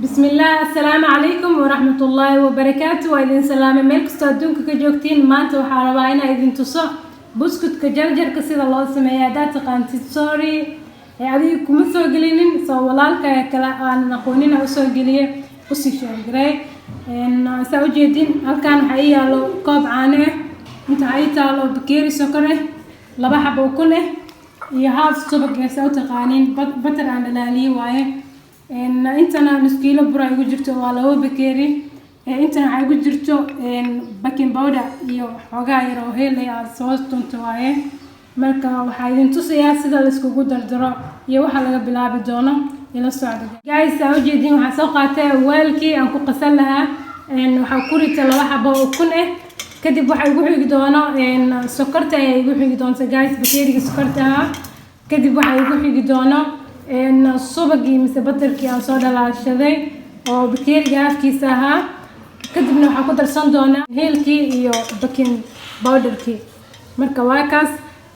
بسم الله السلام عليكم ورحمة الله وبركاته. وإذن سلام ملك استودونك كجوكتين ما أنتوا حارباينا إذن تصع بسكت كجرجر كسيد الله سميادات قانتي سوري يعني كم سوقلين سوالك كلا أنا نقولين أو سوقليه قصي شجرة إن سوجدين هل كان حقيقة لو قاب عنه متعيتا لو بكيري سكره لبحب وكله يهاف سبق يسوي تقانين بتر عن الالي وايه إن أنتنا نسكيله برا يوجرتو ولا هو بكيري أنتنا عيوجرتو إن باكين باودا يو حقاير وهيلي عالصوص تنتوايه مركا وحايدين تصيا سيدا لسكو قدر درا يو حلقة بلعب دونا إلى السعودية. جايز سأوجدين وحسوقاته والكي أنكو قسلها إن وحكوري تلوحة بوكونه كدب وحيقوحي دونا إن سكرتها يقوحي دونا جايز بكيري سكرتها كدب وحيقوحي دونا إن الصبغي مسبتركي أو صودا لاشذي أو بكير جاف كيسها كدبنا حقدر صندونا هيلكي يو بكين باودركي مركواكاس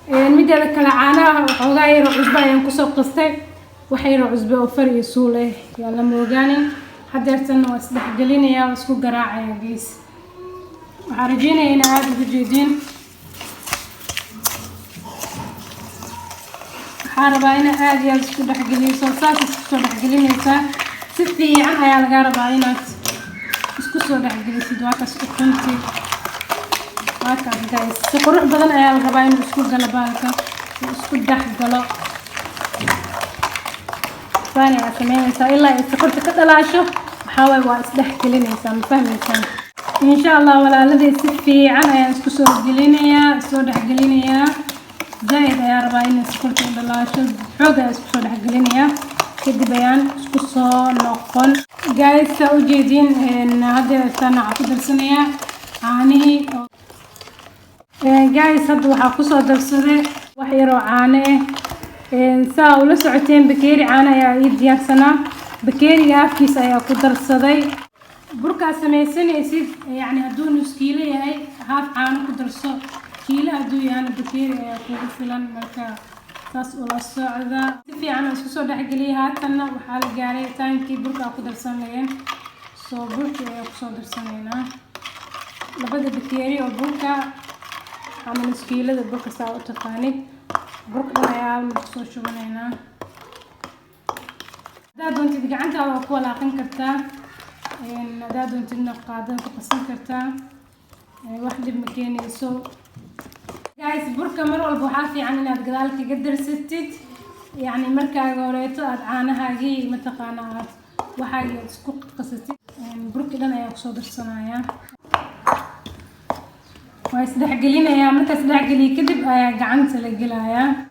الميديا لك العانا وغير عزبة ينقصوا قصتي وحير عزبة وفري سولة يلا موجاني حضرتنا واسدح قليني يا واسكو قراعي يا جيس وحرجيني هنا هذا الجديدين حارباينا عادي اسكو دحقلي صوصات اسكو دحقلي نيسا سفي عن يا الغارباينا اسكو سو دحقلي سدواك اسكو كنتي واكا جايز سقروح بدن يا الغارباينا اسكو قلبالك اسكو دحقلو ثاني اسمينيسا الا سقرت كدلاشو waxaa waa isdhex gelinaysa ma fahmaysan insha Allah walaalada si fiican ayaan isku soo gelinayaa soo dhex gelinayaa زايد يا ربعين سكرت بالعشر حوجة اسكو دح قلينيا كدي بيان اسكو صو نقل جايز سوجدين إن هذا سنة عقد سنة عاني جايز هذا وحقصو درسه وحيرو عاني إن ساو لسعتين بكيري عانا يا يديا سنة بكيري يافكي سايا قدر صدي بركة سميسين يسيد يعني هدون نسكيلي هاي هاف عانا قدر صو كيلا أدوي أنا بكيري أكون فلان مركا تاس ولا الصعدة في أنا أسكسو دحقلي هاتنا وحال جاري تانكي بركة أقدر سنين صو بركة أقدر سنين لبدا بكيري وبركة عمل سكيلة ده بركة ساعة تقاني بركة ريال مقصو شغلينا دا دونتي بقعنتها وأقوى لاقين كرتا إن دا دونتي نقادة تقسم كرتا واحد بمكاني سو جايز بركة مرة البحافي عن إن أتقدالك قدر ستة يعني مركا قوليتو أدعانها جي متقانات وحاجة سكوك قصتي يعني بركة لنا يا قصود الصنايا ويسدح قلينا يا مركا سدح قلي كدب قعنت لقلايا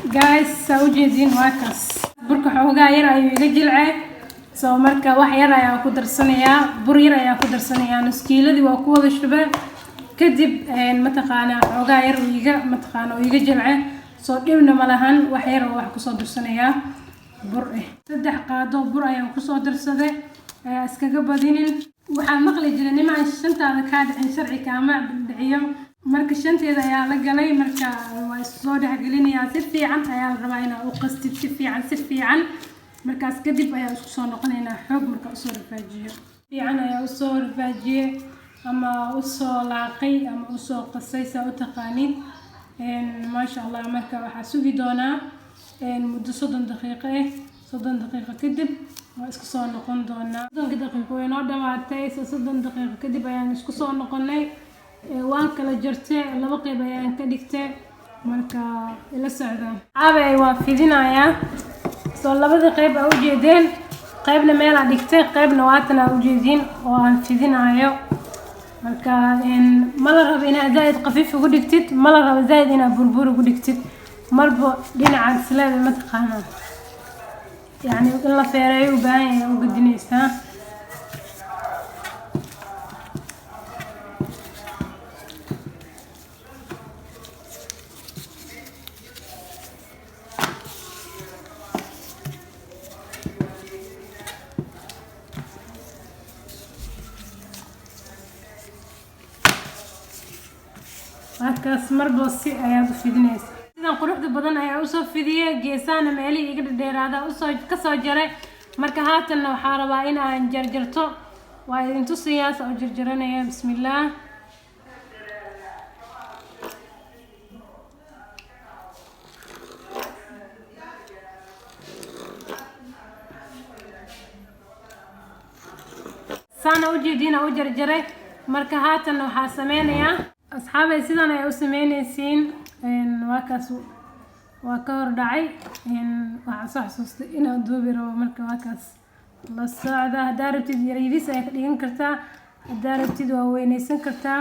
جايز سوجدين واكس بركة حوقا يرأي يجلعي سو marka wax yar ayaa ku darsanaya bur yar ayaa ku darsanaya nuskiiladii waa ku wada shubay kadib mataqaana xogaa yar iiga mataqaana iiga jilcay soo dhibna malahan wax yar oo wax ku soo darsanaya bur saddex qaado bur ayaa ku soo darsaday iskaga badinin waxa maqli jiray niman shantaada ka dhicin sharci kaama dhiciyo marka shanteeda ayaa la galay marka waa soo dhaxgelinaya si fiican ayaa la rabaa inaa u qastid si fiican markaas kadib ayaa isku soo noqonaynaa xoog marka soo rafaajiyo fiican ayaa soo rafaajiye ama soo laaqay ama soo qasay saa u taqaanid ma sha Allah marka waxa sugi doonaa muddo 30 daqiiqo kadib waa isku soo noqon doonaa 30 daqiiqo way noo dhawaatay 30 daqiiqo kadib ayaan isku soo noqonay waan kala jartay laba qayb ayaan ka dhigtay marka ila socda caabay waa fidinayaa soo labada qayb u jeedeen qaybna meel aan dhigtay qaybna waatan aan u jeedin oo aan fidinayo marka ma la rabo inaad zaid qafiif ugu dhigtid ma la rabo zaid inaad burbur ugu dhigtid marba dhinaca salaada ma taqaana yani in la feereeyo u baahan yahay u gudinaysaa markaas marba si ayaad u fidinaysaa quruxda badan ayaa usoo fidiyay geesana meelihii iga dheeraada usoo ka soo jaray marka haatan waxaa rabaa in aan jarjarto waa idin tusiyaa soo jarjaranaya bismillaah sana ujeedina u jarjaray marka haatan waxaa sameeynaya asxaabay sidan ay u sameynaysiin waakaas waa ka hor dhacay waxaan soo xasuustay inaan duubi rabo marka waakaas la socda haddaa rabtid yariidis ayaa ka dhigan kartaa haddaa rabtid waa weynaysan kartaa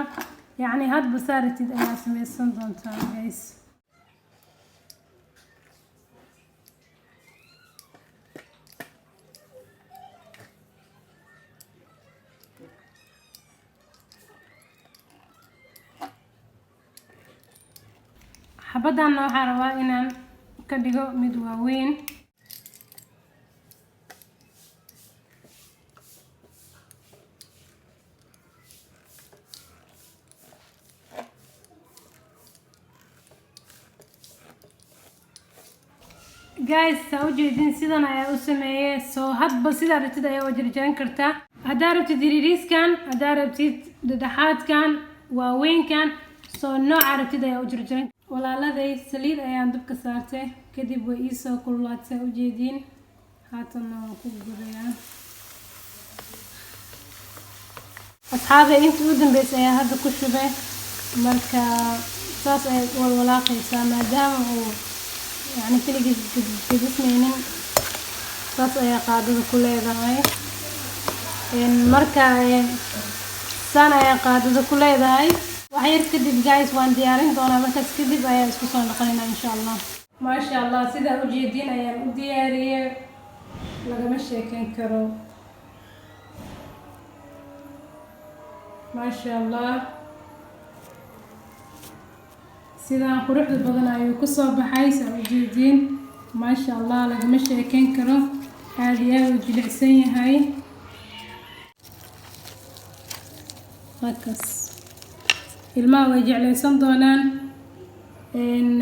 yacni hadba saa rabtid ayaa sameysan doontaa guys xabadana waxaa rabaa inaan ka dhigo mid waaweyn guys saa ujeedin sidan ayaa u sameeyay soo hadba sidaa rabtid ayaa u jarjaran kartaa haddaa rabtid yariiskan haddaa rabtid dhexdhexaadkan waaweynkan soo nooca rabtid ayaa u jarjaran walaaladay saliid ayaan dabka saartay kadib way ii soo kululaatay ujeedin haatan waan ku gudayaa asxaabay intii u dambeysay ayaa hadda ku shubay marka saas ay walwalaaqaysaa maadaama uu يعني كل جسمين صاص يا قادر كله هاي المركة سنة يا قادر كله هاي وحير كدب جايز وان ديارين دونا مركز كدب أيام سكسون لقينا إن شاء الله ما شاء الله سيدا وجدين أيام ديارية لقى مشي كان كرو ما شاء الله sidaan quruxda badan ayuu ku soo baxay soo jeedin ma sha Allah laga sheekeyn karo aad iyo aad u jilicsan yahay markaas ilmaha way jeclaysan doonaan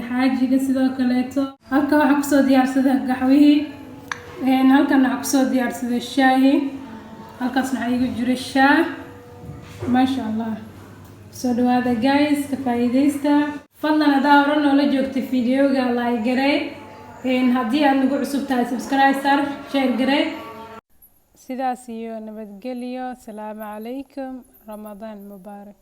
xaajiga sidoo kaleeto halka waxa ku soo diyaarsaday qaxwihii halkan waxa ku soo diyaarsaday shaahi halkaas waxa igu jira shaah ma sha Allah soo dhawaada guys ka faa'iideysta fadlan hadaa hore noola joogtay fiidiyoga like garee haddii aad nagu cusub tahay subscribe sar share garee sidaas iyo nabadgelyo salaamu calaykum ramadaan mubaarak